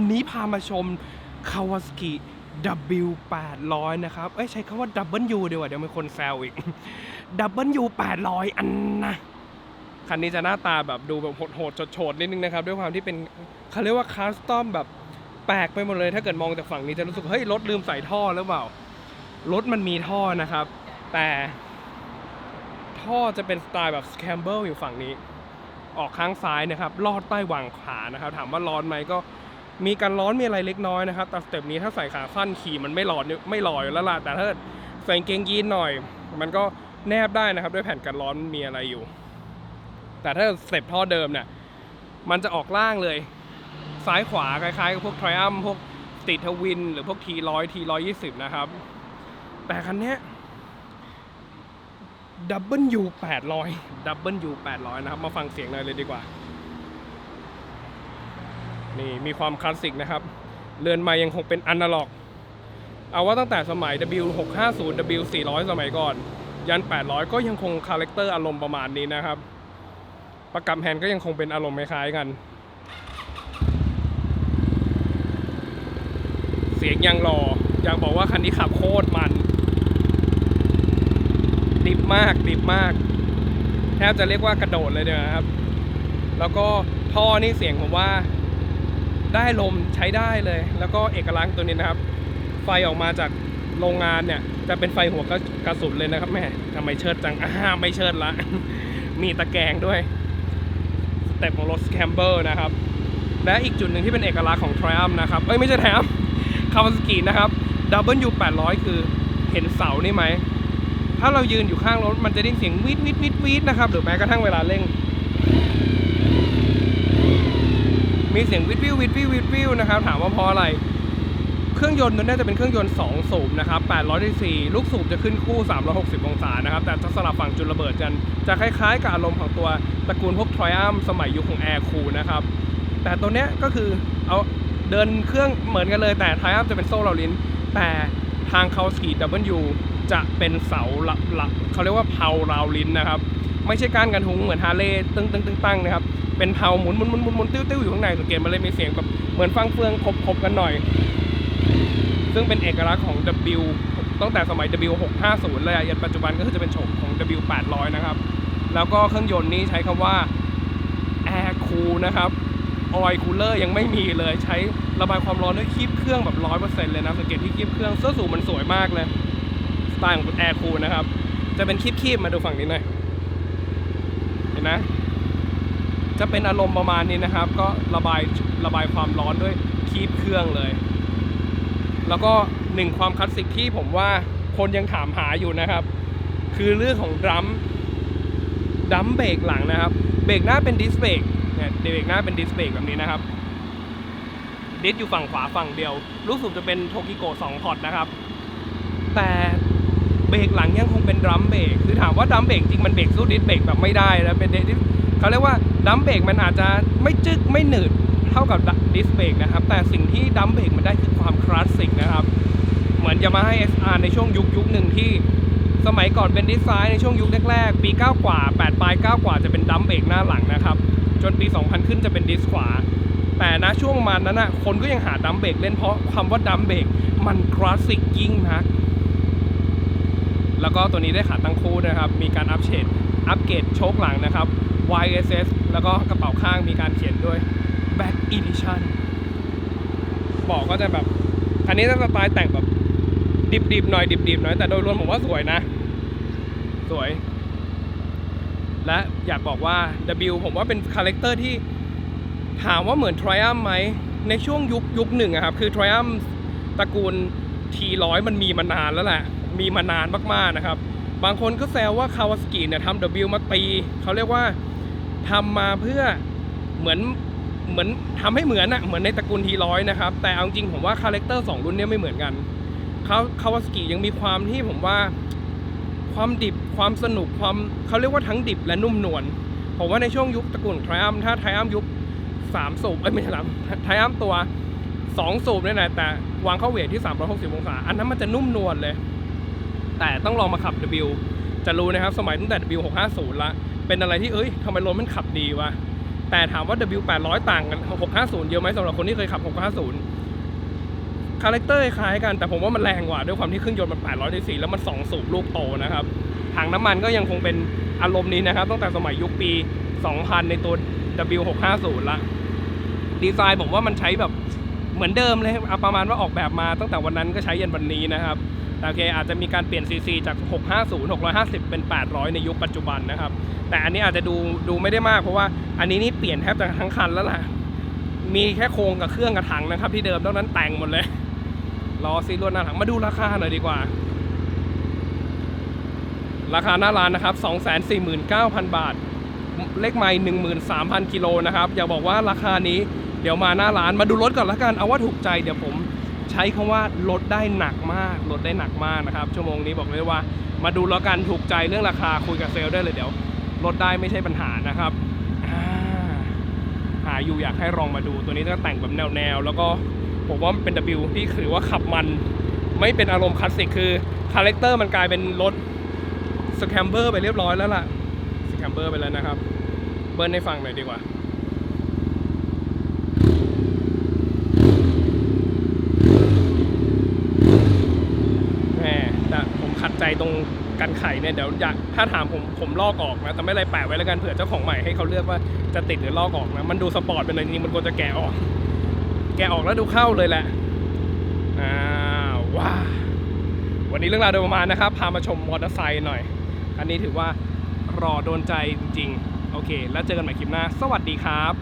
วันนี้พามาชม Kawasaki W800 นะครับใช้คำว่า W ดีกว่าเดี๋ยวมีคนแซวอีก W800 อันนะคันนี้จะหน้าตาแบบดูแบบโหดๆโฉดๆนิดนึงนะครับด้วยความที่เป็นเขาเรียกว่าคัสตอมแบบแปลกไปหมดเลยถ้าเกิดมองจากฝั่งนี้จะรู้สึกเฮ้ยรถลืมใส่ท่อหรือเปล่ารถมันมีท่อนะครับแต่ท่อจะเป็นสไตล์แบบสแคมเบิลอยู่ฝั่งนี้ออกข้างซ้ายนะครับลอดใต้หว่างขานะครับถามว่าร้อนไหมก็มีการร้อนมีอะไรเล็กน้อยนะครับแต่สเต็ปนี้ถ้าใส่ขาสั้นขี่มันไม่ร้อนไม่ลอยแล้วล่ะแต่ถ้าใส่กางเกงยีนหน่อยมันก็แนบได้นะครับด้วยแผ่นกันร้อนมีอะไรอยู่แต่ถ้าสเต็ปท่อเดิมเนี่ยมันจะออกล่างเลยซ้ายขวาคล้ายๆกับพวก Triumph พวกติดทวินหรือพวก T100 T120 นะครับแต่คันนี้W800 นะครับมาฟังเสียงหน่อยเลยดีกว่านี่มีความคลาสสิกนะครับเรือนไมค์ยังคงเป็นอนาล็อกเอาว่าตั้งแต่สมัย W650 W400 สมัยก่อนยัน800ก็ยังคงคาแรคเตอร์อารมณ์ประมาณนี้นะครับประกับแฮนด์ก็ยังคงเป็นอารมณ์คล้ายๆกันเสียงยังหล่อยังบอกว่าคันนี้ขับโคตรมันดิบมากแทบจะเรียกว่ากระโดดเลยนะครับแล้วก็ท่อนี่เสียงผมว่าได้ลมใช้ได้เลยแล้วก็เอกลักษณ์ตัวนี้นะครับไฟออกมาจากโรงงานเนี่ยจะเป็นไฟหัวกระสุนเลยนะครับแม่ทำไมเชิดจังไม่เชิดละ มีตะแกรงด้วยสเต็ปของรถสแคมเบอร์นะครับและอีกจุดหนึ่งที่เป็นเอกลักษณ์ของ Triumph นะครับไม่ใช่ Triumph Kawasaki นะครับ W800 คือเห็นเสานี่ไหมถ้าเรายืนอยู่ข้างรถมันจะได้เสียงวีดนะครับหรือแม้กระทั่งเวลาเร่งมีเสียงวิวนะครับถามว่าเพราะอะไรเครื่องยนต์นั้นน่าจะเป็นเครื่องยนต์2สูบนะครับ800 cc ลูกสูบจะขึ้นคู่360องศานะครับแต่จะสลับฝั่งจุลระเบิดกันจะคล้ายๆกับอารมณ์ของตัวตระกูลพวก Triumph สมัยยุคของ Air Cool นะครับแต่ตัวเนี้ยก็คือเอาเดินเครื่องเหมือนกันเลยแต่ Triumph จะเป็นโซ่ราวลิ้นแต่ทาง Kawasaki Wจะเป็นเสาหลักเขาเรียกว่าเพลาราวลิ้นนะครับไม่ใช่ก้านกันหุงเหมือนฮาร์เลย์ตั้งนะครับเป็นเพลาหมุนติ้วอยู่ข้างในสังเกตมันเลยมีเสียงแบบเหมือนฟังเฟืองคบกันหน่อยซึ่งเป็นเอกลักษณ์ของ W ตั้งแต่สมัย W650 เลยยันปัจจุบันก็คือจะเป็นโฉมของ W800 นะครับแล้วก็เครื่องยนต์นี้ใช้คำว่า Air Cool นะครับ Oil Cooler ยังไม่มีเลยใช้ระบายความร้อนด้วยคีบเครื่องแบบ 100% เลยนะสังเกตที่คีบเครื่องเสื้อสูทมันสวยมากเลยสไตล์ของ Air Cool นะครับจะเป็นคีบมาดูฝั่งนี้หน่อยเห็นนะจะเป็นอารมณ์ประมาณนี้นะครับก็ระบายความร้อนด้วยคีบเครื่องเลยแล้วก็หนึ่งความคลาสสิกที่ผมว่าคนยังถามหาอยู่นะครับคือเรื่องของดรัมเบรกหลังนะครับเบรกหน้าเป็นดิสเบรกเนี่ยเบรกหน้าเป็นดิสเบรกแบบนี้นะครับดิสอยู่ฝั่งขวาฝั่งเดียวลูกสูบจะเป็นโทกิโกะ2พอร์ตนะครับแต่เบรกหลังยังคงเป็นดรัมเบรกคือถามว่าดรัมเบรกจริงมันเบรกสู้ดิสเบรกแบบไม่ได้นะเป็นเขาเรียกว่าดรัมเบรกมันอาจจะไม่จึกไม่หนืดเท่ากับดิสเบรกนะครับแต่สิ่งที่ดรัมเบรกมันได้คือความคลาสสิกนะครับเหมือน Yamaha SR ในช่วงยุคหนึ่งที่สมัยก่อนเป็นดิสไซน์ในช่วงยุคแรกๆปี9กว่า8ปลาย9กว่าจะเป็นดรัมเบรกหน้าหลังนะครับจนปี2000ขึ้นจะเป็นดิสขวาแต่ณช่วงประมาณนั้นนะคนก็ยังหาดรัมเบรกเล่นเพราะคำว่าดรัมเบรกมันคลาสสิกยิ่งนักแล้วก็ตัวนี้ได้ขาตั้งคู่นะครับมีการอัปเกรดโชคหลังนะครับ YSS แล้วก็กระเป๋าข้างมีการเขียนด้วย Back Edition บอกก็จะแบบอันนี้จะสไตล์แต่งแบบดิบหน่อยแต่โดยรวมผมว่าสวยนะสวยและอยากบอกว่า W ผมว่าเป็นคาแรคเตอร์ที่ถามว่าเหมือน Triumph ไหมในช่วงยุคหนึ่งครับคือ Triumph ตระกูล T100 มันมีมานานแล้วแหละมีมานานมากๆนะครับบางคนก็แซวว่า Kawasaki เนี่ยทำ W มาตีเขาเรียกว่าทำมาเพื่อเหมือนทำให้เหมือนในตระกูล T100 นะครับแต่เอาจริงผมว่าคาแรคเตอร์2รุ่นนี้ไม่เหมือนกันKawasaki ยังมีความที่ผมว่าความดิบความสนุกความเขาเรียกว่าทั้งดิบและนุ่มนวลผมว่าในช่วงยุคตระกูล Triumph ถ้า Triumph ยุค3สูบไม่ใช่ Triumph ตัว2สูบเนี่ยนะแต่วางเข้าเวทที่360องศาอันนั้นมันจะนุ่มนวลเลยแต่ต้องลองมาขับ W จะรู้นะครับสมัยตั้งแต่ W650 ละเป็นอะไรที่ทำไมรถมันขับดีวะ แต่ถามว่า W800 ต่างกัน650เยอะไหมสำหรับคนที่เคยขับ650คาแรคเตอร์คล้ายกันแต่ผมว่ามันแรงกว่าด้วยความที่เครื่องยนต์มัน800 cc แล้วมัน2สูบลูกโตนะครับถังน้ำมันก็ยังคงเป็นอารมณ์นี้นะครับตั้งแต่สมัยยุคปี 2000 ในตัว W650 ละดีไซน์ผมว่ามันใช้แบบเหมือนเดิมเลยประมาณว่าออกแบบมาตั้งแต่วันนั้นก็ใช้ยันวันนี้นะครับแต่โอเคอาจจะมีการเปลี่ยน cc จาก650 650เป็น800ในยุคปัจจุบันนะครับแต่อันนี้อาจจะดูไม่ได้มากเพราะว่าอันนี้นี่เปลี่ยนแทบจะทั้งคันแล้วล่ะมีแค่โครงกับเครื่องกับถังนะครับที่เดิมนอกนั้นแต่งหมดเลยล้อซีลวดหน้าถังมาดูราคาหน่อยดีกว่าราคาหน้าร้านนะครับ 249,000 บาทเลขไมล์ 13,000 กิโลนะครับอย่าบอกว่าราคานี้เดี๋ยวมาหน้าร้านมาดูรถก่อนละกันเอาว่าถูกใจเดี๋ยวผมใช้คำว่าลดได้หนักมากลดได้หนักมากนะครับชั่วโมงนี้บอกเลยว่ามาดูแล้วกันถูกใจเรื่องราคาคุยกับเซลล์ได้เลยเดี๋ยวลดได้ไม่ใช่ปัญหานะครับหาอยู่อยากให้ลองมาดูตัวนี้ก็แต่งแบบแนวแล้วก็ผมว่าเป็น W ที่ถือว่าขับมันไม่เป็นอารมณ์คลาสสิกคือคาแรคเตอร์มันกลายเป็นรถสแคมเบอร์ไปเรียบร้อยแล้วล่ะสแคมเบอร์ไปแล้วนะครับเบิ้ลให้ฟังหน่อยดีกว่าแหมแต่ผมขัดใจตรงกันไขเนี่ยเดี๋ยวอยากถ้าถามผมลอกออกนะแต่ไม่อะไรแปะไว้แล้วกันเผื่อเจ้าของใหม่ให้เขาเลือกว่าจะติดหรือลอกออกนะมันดูสปอร์ตเป็นอะไรจริงมันควรจะแกะออกแล้วดูเข้าเลยแหละว้าวันนี้เรื่องราวโดยประมาณนะครับพามาชมมอเตอร์ไซค์หน่อยอันนี้ถือว่ารอโดนใจจริงๆโอเคแล้วเจอกันใหม่คลิปหน้าสวัสดีครับ